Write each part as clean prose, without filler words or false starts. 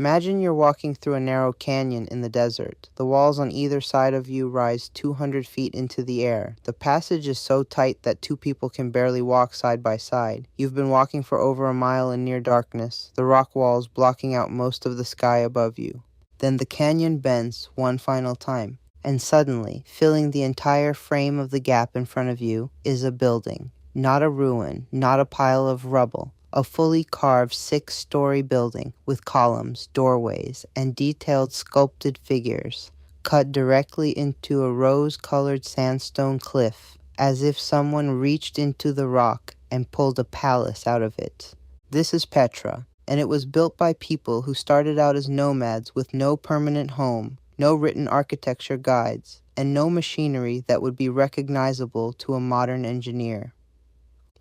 Imagine you're walking through a narrow canyon in the desert. The walls on either side of you rise 200 feet into the air. The passage is so tight that two people can barely walk side by side. You've been walking for over a mile in near darkness, the rock walls blocking out most of the sky above you. Then the canyon bends one final time, and suddenly, filling the entire frame of the gap in front of you, is a building. Not a ruin, not a pile of rubble. A fully carved 6-story building with columns, doorways, and detailed sculpted figures cut directly into a rose-colored sandstone cliff, as if someone reached into the rock and pulled a palace out of it. This is Petra, and it was built by people who started out as nomads with no permanent home, no written architecture guides, and no machinery that would be recognizable to a modern engineer.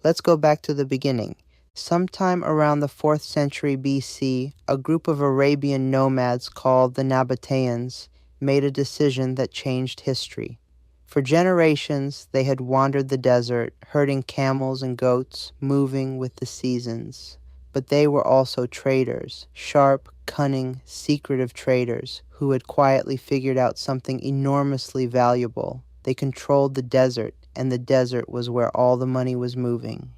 Let's go back to the beginning. Sometime around the 4th century BC, a group of Arabian nomads called the Nabataeans made a decision that changed history. For generations, they had wandered the desert, herding camels and goats, moving with the seasons. But they were also traders, sharp, cunning, secretive traders who had quietly figured out something enormously valuable. They controlled the desert, and the desert was where all the money was moving.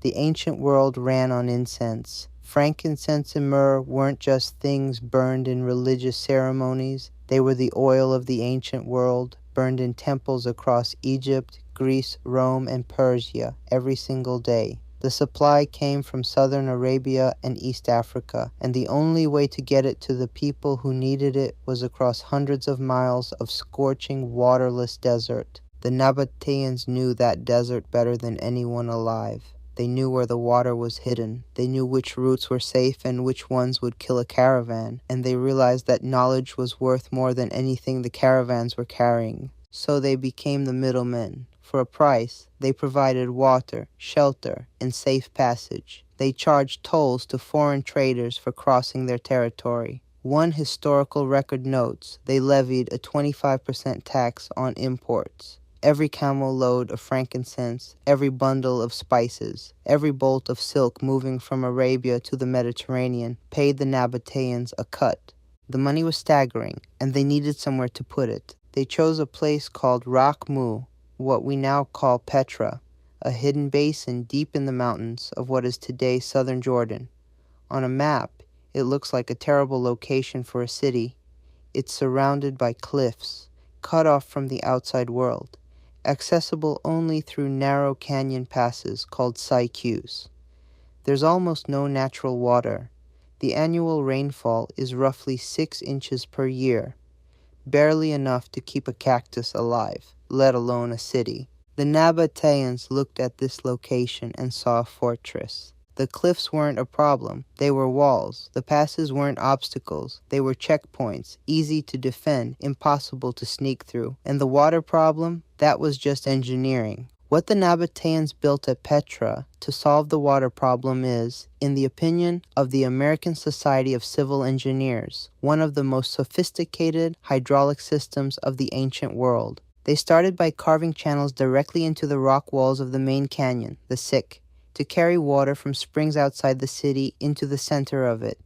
The ancient world ran on incense. Frankincense and myrrh weren't just things burned in religious ceremonies. They were the oil of the ancient world, burned in temples across Egypt, Greece, Rome, and Persia every single day. The supply came from southern Arabia and East Africa, and the only way to get it to the people who needed it was across hundreds of miles of scorching, waterless desert. The Nabataeans knew that desert better than anyone alive. They knew where the water was hidden. They knew which routes were safe and which ones would kill a caravan, and they realized that knowledge was worth more than anything the caravans were carrying. So they became the middlemen. For a price, they provided water, shelter, and safe passage. They charged tolls to foreign traders for crossing their territory. One historical record notes they levied a 25% tax on imports. Every camel load of frankincense, every bundle of spices, every bolt of silk moving from Arabia to the Mediterranean paid the Nabataeans a cut. The money was staggering, and they needed somewhere to put it. They chose a place called Rakhmu, what we now call Petra, a hidden basin deep in the mountains of what is today southern Jordan. On a map, it looks like a terrible location for a city. It's surrounded by cliffs, cut off from the outside world, accessible only through narrow canyon passes called cycles. There's almost no natural water. The annual rainfall is roughly 6 inches per year, barely enough to keep a cactus alive, let alone a city. The Nabataeans looked at this location and saw a fortress. The cliffs weren't a problem, they were walls. The passes weren't obstacles, they were checkpoints, easy to defend, impossible to sneak through. And the water problem? That was just engineering. What the Nabataeans built at Petra to solve the water problem is, in the opinion of the American Society of Civil Engineers, one of the most sophisticated hydraulic systems of the ancient world. They started by carving channels directly into the rock walls of the main canyon, the Sick, to carry water from springs outside the city into the center of it.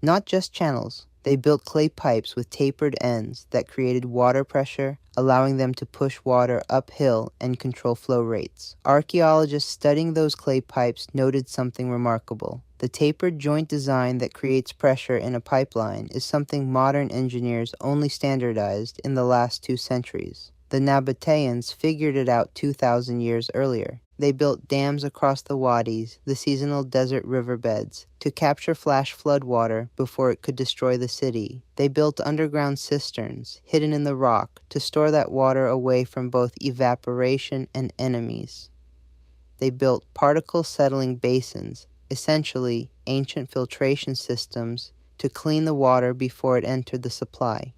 Not just channels. They built clay pipes with tapered ends that created water pressure, allowing them to push water uphill and control flow rates. Archaeologists studying those clay pipes noted something remarkable. The tapered joint design that creates pressure in a pipeline is something modern engineers only standardized in the last 2 centuries. The Nabataeans figured it out 2,000 years earlier. They built dams across the wadis, the seasonal desert riverbeds, to capture flash flood water before it could destroy the city. They built underground cisterns, hidden in the rock, to store that water away from both evaporation and enemies. They built particle-settling basins, essentially ancient filtration systems, to clean the water before it entered the supply.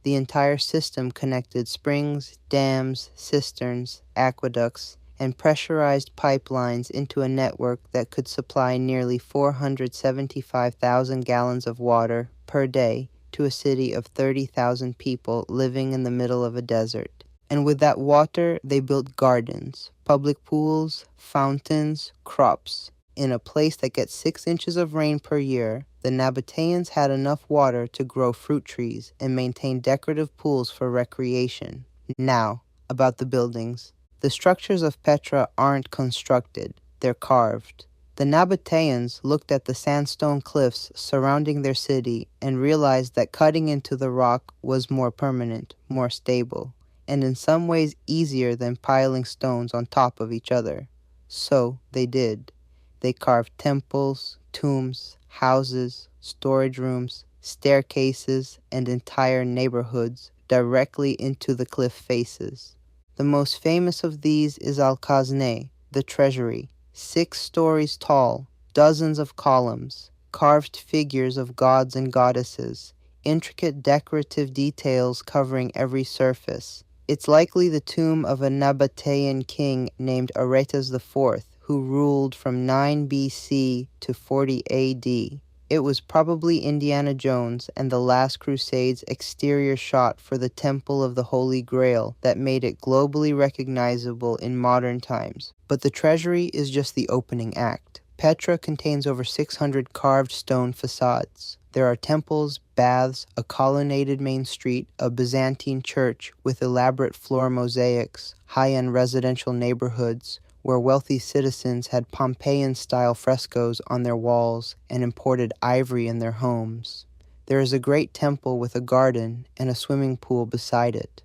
The entire system connected springs, dams, cisterns, aqueducts, and pressurized pipelines into a network that could supply nearly 475,000 gallons of water per day to a city of 30,000 people living in the middle of a desert. And with that water, they built gardens, public pools, fountains, crops. In a place that gets 6 inches of rain per year, the Nabataeans had enough water to grow fruit trees and maintain decorative pools for recreation. Now, about the buildings. The structures of Petra aren't constructed, they're carved. The Nabataeans looked at the sandstone cliffs surrounding their city and realized that cutting into the rock was more permanent, more stable, and in some ways easier than piling stones on top of each other. So they did. They carved temples, tombs, houses, storage rooms, staircases, and entire neighborhoods directly into the cliff faces. The most famous of these is Al-Khazneh, the Treasury, 6 stories tall, dozens of columns, carved figures of gods and goddesses, intricate decorative details covering every surface. It's likely the tomb of a Nabataean king named Aretas IV, who ruled from 9 BC to 40 AD. It was probably Indiana Jones and the Last Crusade's exterior shot for the Temple of the Holy Grail that made it globally recognizable in modern times. But the Treasury is just the opening act. Petra contains over 600 carved stone facades. There are temples, baths, a colonnaded main street, a Byzantine church with elaborate floor mosaics, high-end residential neighborhoods, where wealthy citizens had Pompeian-style frescoes on their walls and imported ivory in their homes. There is a great temple with a garden and a swimming pool beside it.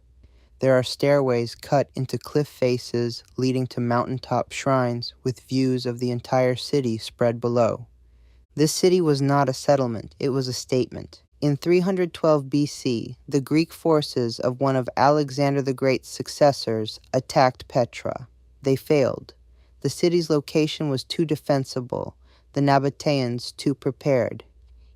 There are stairways cut into cliff faces leading to mountaintop shrines with views of the entire city spread below. This city was not a settlement, it was a statement. In 312 BC, the Greek forces of one of Alexander the Great's successors attacked Petra. They failed. The city's location was too defensible, the Nabataeans too prepared.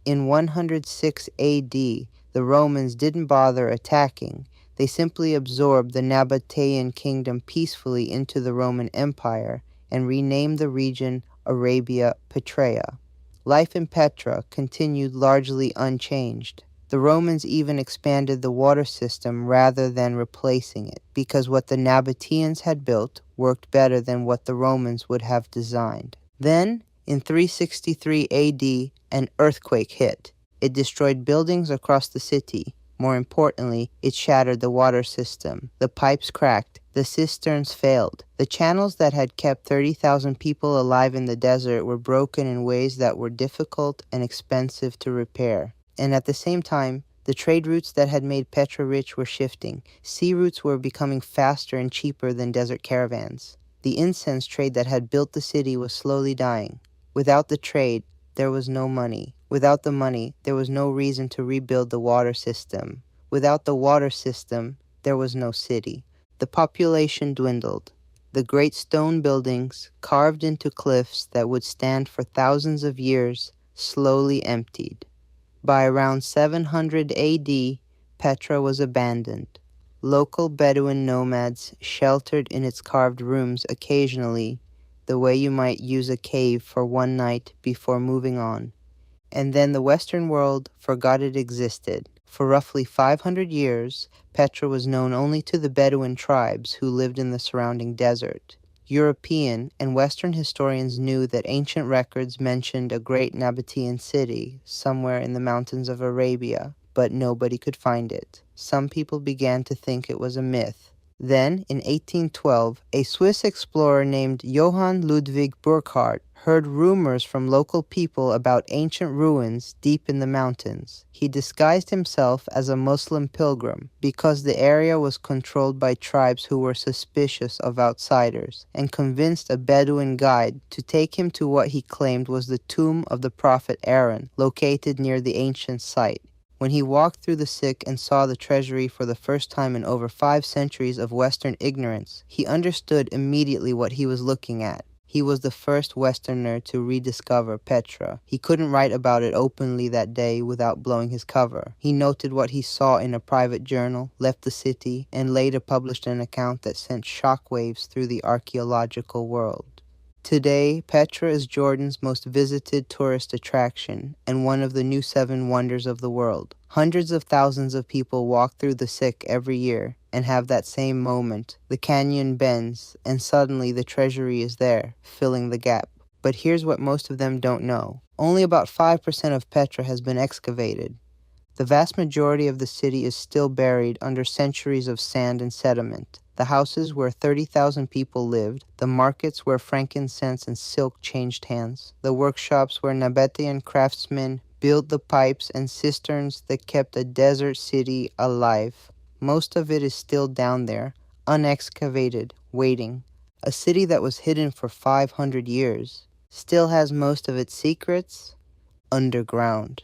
In 106 AD, the Romans didn't bother attacking. They simply absorbed the Nabataean kingdom peacefully into the Roman Empire and renamed the region Arabia Petraea. Life in Petra continued largely unchanged. The Romans even expanded the water system rather than replacing it, because what the Nabataeans had built worked better than what the Romans would have designed. Then, in 363 AD, an earthquake hit. It destroyed buildings across the city. More importantly, it shattered the water system. The pipes cracked. The cisterns failed. The channels that had kept 30,000 people alive in the desert were broken in ways that were difficult and expensive to repair. And at the same time, the trade routes that had made Petra rich were shifting. Sea routes were becoming faster and cheaper than desert caravans. The incense trade that had built the city was slowly dying. Without the trade, there was no money. Without the money, there was no reason to rebuild the water system. Without the water system, there was no city. The population dwindled. The great stone buildings, carved into cliffs that would stand for thousands of years, slowly emptied. By around 700 AD, Petra was abandoned. Local Bedouin nomads sheltered in its carved rooms occasionally, the way you might use a cave for one night before moving on. And then the Western world forgot it existed. For roughly 500 years, Petra was known only to the Bedouin tribes who lived in the surrounding desert. European and Western historians knew that ancient records mentioned a great Nabataean city somewhere in the mountains of Arabia, but nobody could find it. Some people began to think it was a myth. Then, in 1812, a Swiss explorer named Johann Ludwig Burckhardt heard rumors from local people about ancient ruins deep in the mountains. He disguised himself as a Muslim pilgrim because the area was controlled by tribes who were suspicious of outsiders, and convinced a Bedouin guide to take him to what he claimed was the tomb of the prophet Aaron, located near the ancient site. When he walked through the sick and saw the treasury for the first time in over 5 centuries of Western ignorance, he understood immediately what he was looking at. He was the first Westerner to rediscover Petra. He couldn't write about it openly that day without blowing his cover. He noted what he saw in a private journal, left the city, and later published an account that sent shockwaves through the archaeological world. Today, Petra is Jordan's most visited tourist attraction and one of the new 7 wonders of the world. Hundreds of thousands of people walk through the sick every year and have that same moment. The canyon bends, and suddenly the treasury is there, filling the gap. But here's what most of them don't know. Only about 5% of Petra has been excavated. The vast majority of the city is still buried under centuries of sand and sediment. The houses where 30,000 people lived, the markets where frankincense and silk changed hands, the workshops where Nabataean craftsmen built the pipes and cisterns that kept a desert city alive. Most of it is still down there, unexcavated, waiting. A city that was hidden for 500 years still has most of its secrets underground.